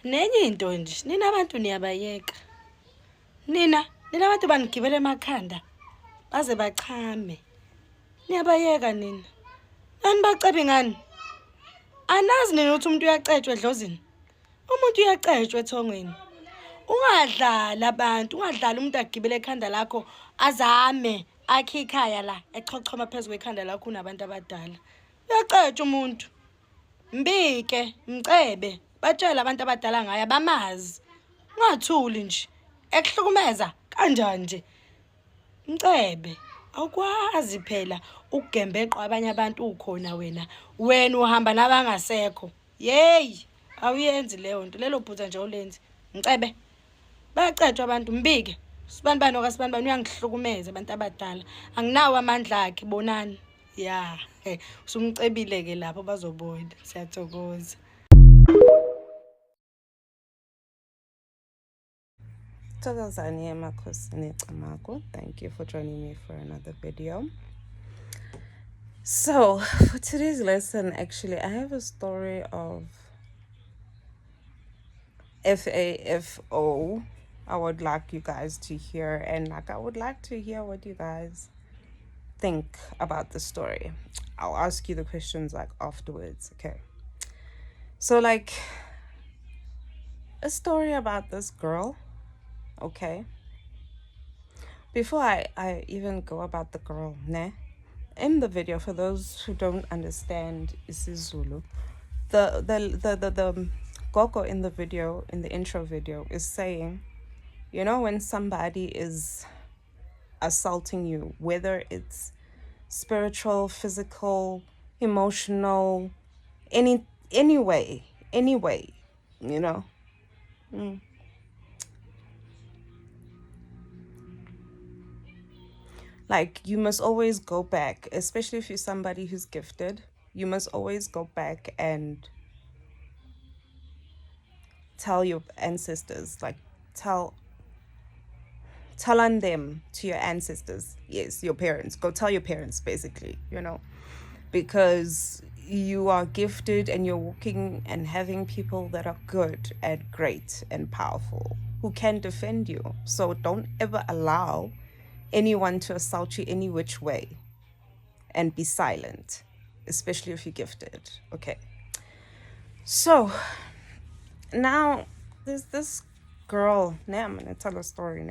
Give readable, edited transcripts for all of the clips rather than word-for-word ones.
Nenye into nje, nina abantu niyabayeka. Nina abantu banigibele emakhanda baze bachame. Niyabayeka nina. Nani bacebi ngani? Anazi nina ukuthi umuntu uyacetshwa edlozini. Umuntu uyacetshwa ethongweni. Ungadlala abantu, ungadlala umuntu agibele ekhanda lakho azame akhe ikhaya la echochoma phezulu kwekhanda lakho unabantu abadala. Uyacetshwa umuntu. Mbike, mcebe, batshela abantu abadala ngaye bamazi. Ungathuli nje. Ekuhlukumeza kanjani nje? Mcebe, awukwazi phela ukugembeqa abanye abantu ukhona wena. Wena uhamba nabangasekho. Hey, awuyenzi leyo nto. Lelo phutha nje ulenzi. Mcebe. Bayacetshwa abantu mbike. Sibanibani okasibanibani uyangihlukumeza abantu abadala. Anginawo amandla akhe bonani. Ya, usumcebile ke lapho bazobona. Siyathokoza. Thank you for joining me for another video. So for today's lesson, actually I have a story of FAFO I would like you guys to hear, and I would like to hear what you guys think about the story. I'll ask you the questions afterwards. Okay, so a story about this girl. Okay, before I even go about the girl, in the video, for those who don't understand isiZulu, the gogo in the video, in the intro video, is saying, when somebody is assaulting you, whether it's spiritual, physical, emotional, any way, you must always go back, especially if you're somebody who's gifted. You must always go back and tell your ancestors, tell on them to your ancestors. Yes, your parents. Go tell your parents, basically, because you are gifted and you're walking and having people that are good and great and powerful who can defend you. So don't ever allow anyone to assault you any which way, and be silent, especially if you're gifted. Okay, so now there's this girl. Now I'm gonna tell a story.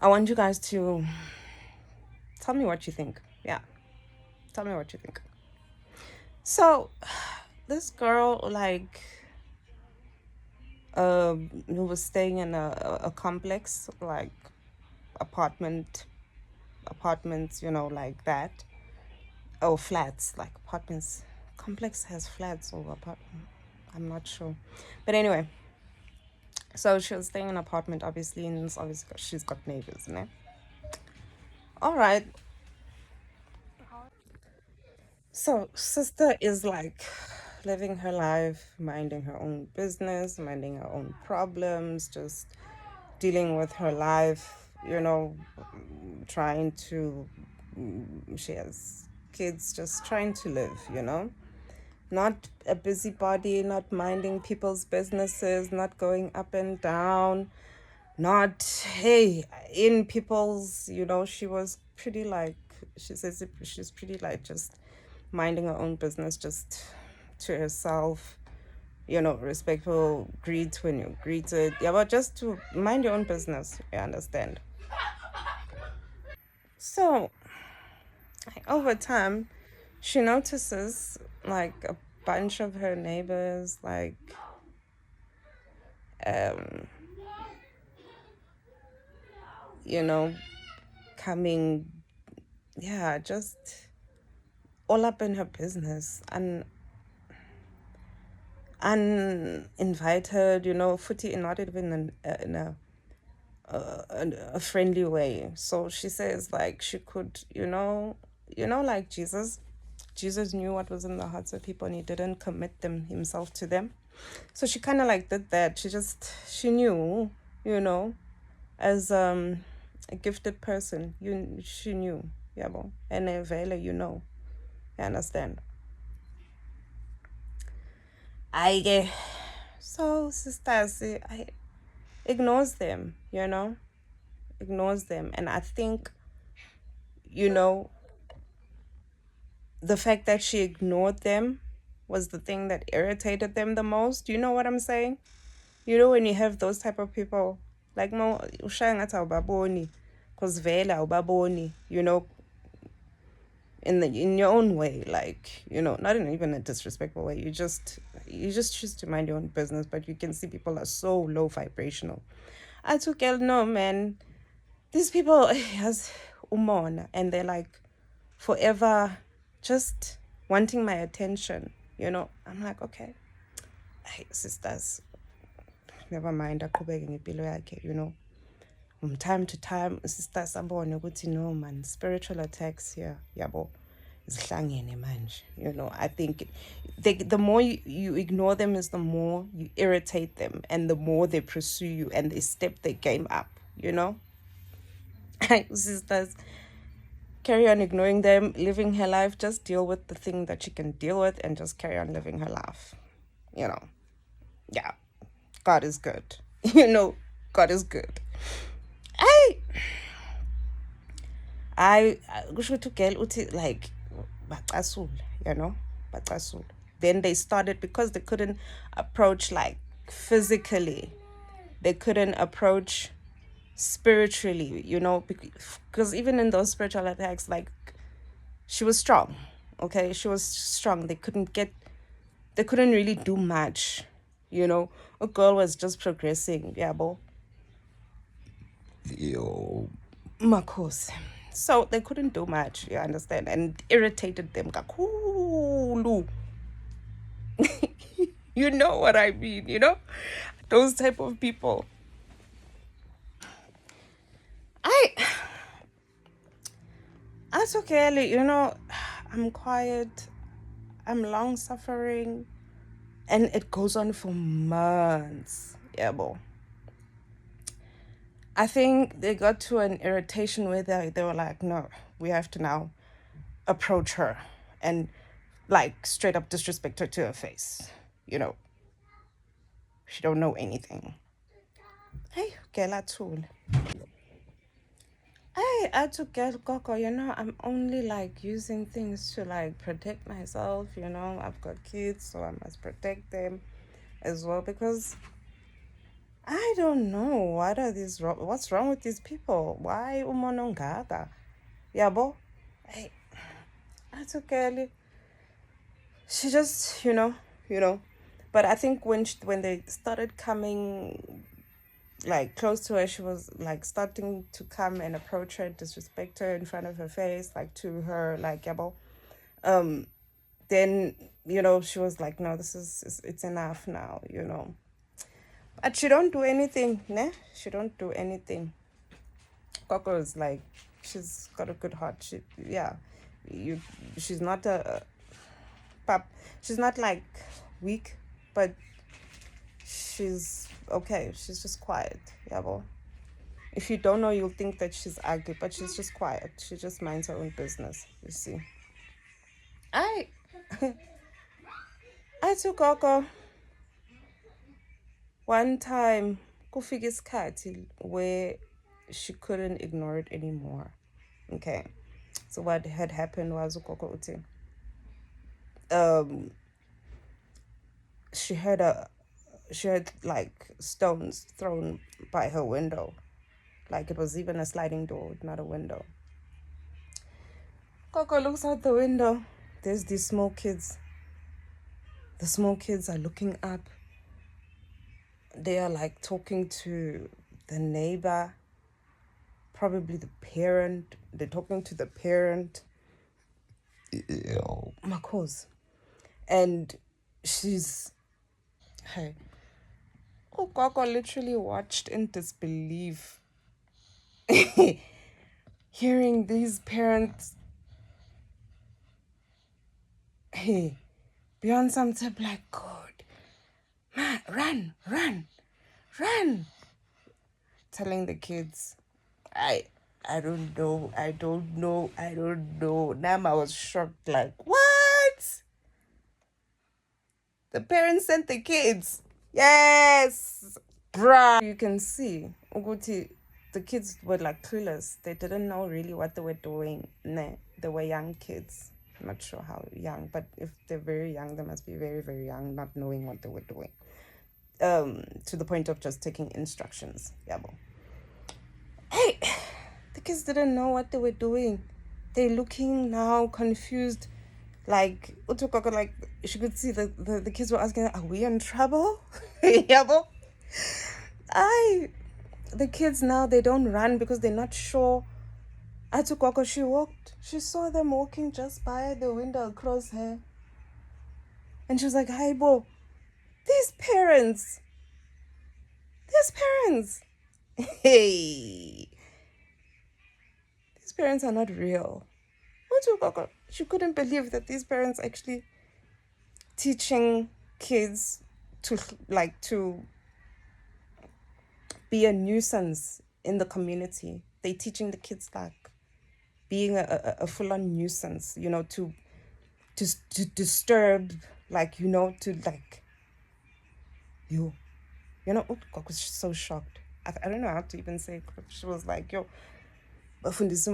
I want you guys to tell me what you think. Yeah, tell me what you think. So this girl who was staying in a complex, apartments, like that. Oh, flats, like apartments. Complex has flats or apartment. I'm not sure. But anyway, so she was staying in an apartment, obviously, and obviously she's got neighbors, all right. So sister is living her life, minding her own business, minding her own problems, just dealing with her life, trying to, she has kids, just trying to live, not a busybody, not minding people's businesses, not going up and down, not, hey, in people's, she was pretty she says she's pretty just minding her own business, just to herself, respectful, greet when you're greeted. Yeah, but just to mind your own business, you understand? So, over time, she notices, a bunch of her neighbors, coming, just all up in her business, and uninvited, footy, not even in a friendly way. So she says she could, Jesus knew what was in the hearts of people and he didn't commit them himself to them. So she kind of did that. She knew, as a gifted person, she knew, and a vela, you understand. So sisters, I ignores them, ignores them. And I think, you know, the fact that she ignored them was the thing that irritated them the most. You know what I'm saying? You know, when you have those type of people, like mo ushaya ngathi awubaboni, cause vele awubaboni, in your own way, like, not in even a disrespectful way. You just choose to mind your own business, but you can see people are so low vibrational. I took el no man. These people has umona, and they're like forever just wanting my attention. I'm like, okay, hey sisters, never mind, aqhubeke ngempilo yakhe. From time to time sister sabone ukuthi no man, spiritual attacks here yabo zihlangene manje. I think the more you ignore them is the more you irritate them, and the more they pursue you and they step their game up. Sisters, carry on ignoring them, living her life. Just deal with the thing that she can deal with and just carry on living her life. Yeah, God is good. God is good. I kusho ukuthi girl uthi like bacasula, bacasula. Then they started, because they couldn't approach like physically, they couldn't approach spiritually, because even in those spiritual attacks, like, she was strong. Okay, she was strong. They couldn't really do much. A girl was just progressing. Yeah, bo. Yo, Marcos. So they couldn't do much, you understand, and irritated them kakhulu. You know what I mean, those type of people. That's okay, Ali. I'm quiet, I'm long suffering, and it goes on for months. Yeah, bo. I think they got to an irritation where they were like, no, we have to now approach her and like straight up disrespect her to her face. She don't know anything. Hey, Gela tool. Hey, I took Coco, I'm only like using things to like protect myself, I've got kids, so I must protect them as well, because I don't know what's wrong with these people. Why umonongaka? Yabo? Hey, I took Kelly. She just, but I think when they started coming like close to her, she was like starting to come and approach her, disrespect her in front of her face, like to her, like yabo. Then she was like, no, it's enough now, but she don't do anything, ne? She don't do anything. Coco is like, she's got a good heart. She's not a pap. She's not like weak, but she's okay. She's just quiet. Yeah, well, if you don't know, you'll think that she's ugly, but she's just quiet. She just minds her own business. You see. I took Coco one time. Kufika isikhathi where she couldn't ignore it anymore. Okay, so what had happened was Coco uti. She had like stones thrown by her window, like it was even a sliding door, not a window. Coco looks out the window. There's these small kids. The small kids are looking up. They are like talking to the neighbor, probably the parent. They're talking to the parent. Marcos. And she's, hey, Coco literally watched in disbelief, hearing these parents, hey, beyond some type like, God, man, run, telling the kids, I don't know. Now I was shocked, like, what? The parents sent the kids. Yes, bruh. You can see, Uguti, the kids were like clueless. They didn't know really what they were doing. Nah, they were young kids. I'm not sure how young, but if they're very young, they must be very, very young, not knowing what they were doing. To the point of just taking instructions. Yabo. Hey, the kids didn't know what they were doing. They're looking now confused. Like, Utukoko, like, she could see the kids were asking, are we in trouble? Yabo. The kids now, they don't run because they're not sure. Atukoko, she walked. She saw them walking just by the window across her. And she was like, hi, Bo, these parents. Hey, these parents are not real. She couldn't believe that these parents actually teaching kids to be a nuisance in the community. They teaching the kids like being a full-on nuisance, to disturb, to like God was so shocked. I don't know how to even say it. She was like, yo, bafundisa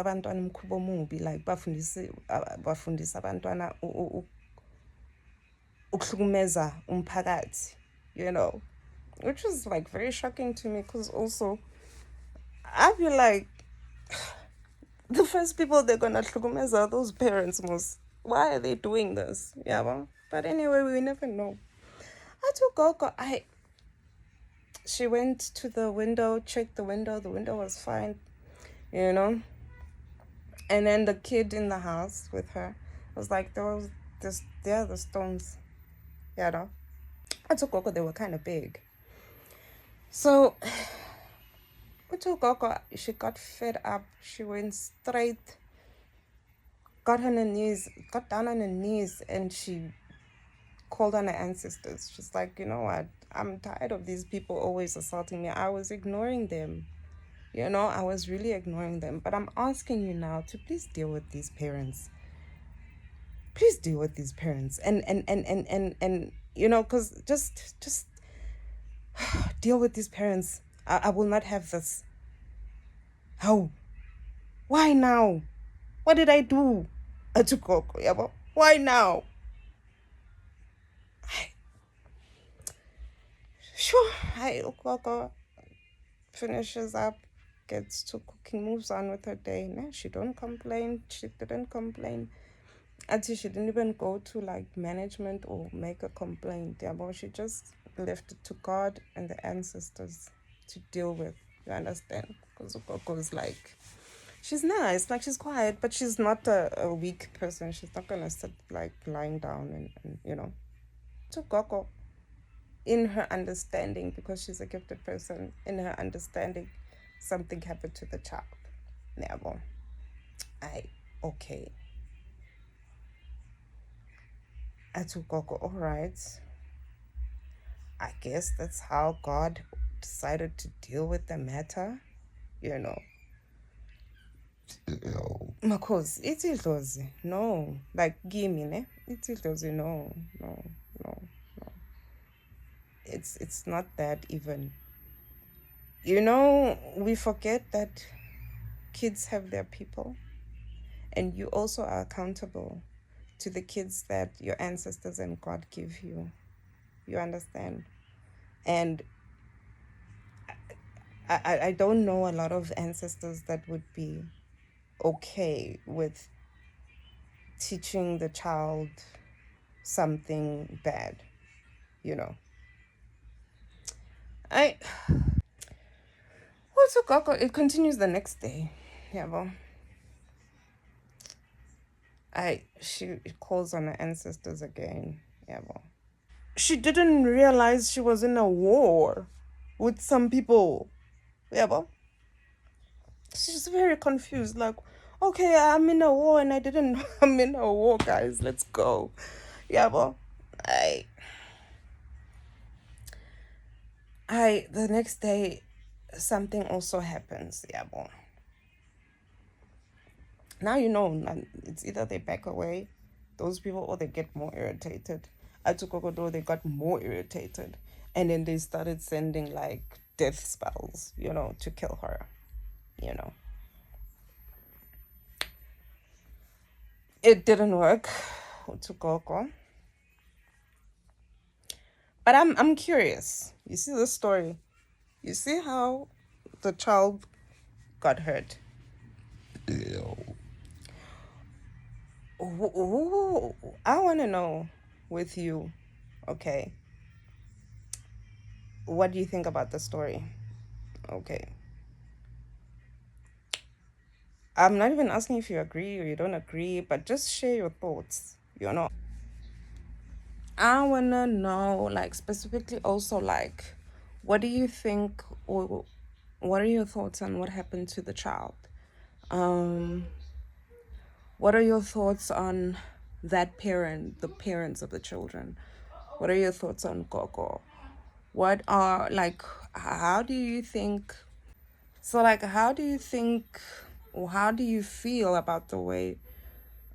abantwana umkhubo omubi, like bafundisa abantwana ukuhlukumeza umphakathi, which was like very shocking to me, because also I'd be like, the first people they're gonna hlukumeza are those parents most. Why are they doing this? Yeah, well, but anyway, we never know. I took Gogo. She went to the window, checked the window was fine, and then the kid in the house with her was like, there are the stones, I took Gogo, they were kind of big. So Gogo, she got fed up. She went straight, got down on her knees, and she called on her ancestors. She's like, you know what? I'm tired of these people always assaulting me. I was ignoring them. I was really ignoring them. But I'm asking you now to please deal with these parents. Please deal with these parents. And because just deal with these parents. I will not have this. How? Why now? What did I do? Why now? Sure. Ukoko finishes up, gets to cooking, moves on with her day. Nah, she don't complain. She didn't complain. Until she didn't even go to like management or make a complaint. She just left it to God and the ancestors to deal with. You understand? Because Ukoko is like, she's nice, like she's quiet, but she's not a weak person. She's not gonna sit like lying down and to Ukoko, in her understanding, because she's a gifted person, in her understanding, something happened to the child. Never. Okay. I took Gogo, all right. I guess that's how God decided to deal with the matter, Makhosi, it's idlozi. No. Like, gimme, ne? It's idlozi. No. It's not that even. We forget that kids have their people, and you also are accountable to the kids that your ancestors and God give you. You understand? And I don't know a lot of ancestors that would be okay with teaching the child something bad, It continues the next day. She calls on her ancestors again. She didn't realize she was in a war with some people. She's very confused. Like, okay, I'm in a war and I didn't know I'm in a war, guys. Let's go. The next day, something also happens. Now it's either they back away, those people, or they get more irritated. Atukokodo, they got more irritated. And then they started sending like death spells, to kill her, you know. It didn't work, Utukoko. But I'm curious. You see the story. You see how the child got hurt. Ooh, I want to know with you, okay, what do you think about the story? Okay. I'm not even asking if you agree or you don't agree, but just share your thoughts, I want to know, like, specifically also, like, what do you think, or what are your thoughts on what happened to the child? Um, what are your thoughts on that parent, the parents of the children? What are your thoughts on Gogo? What are, like, how do you think, so, like, how do you think, or how do you feel about the way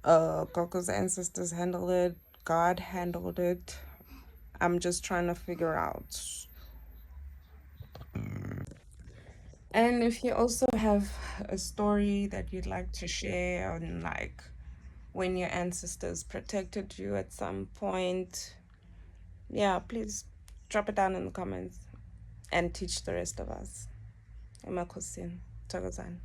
Gogo's ancestors handled it, God handled it? I'm just trying to figure out. And if you also have a story that you'd like to share on, like, when your ancestors protected you at some point, yeah, please drop it down in the comments and teach the rest of us. Emakosin. Thokozani.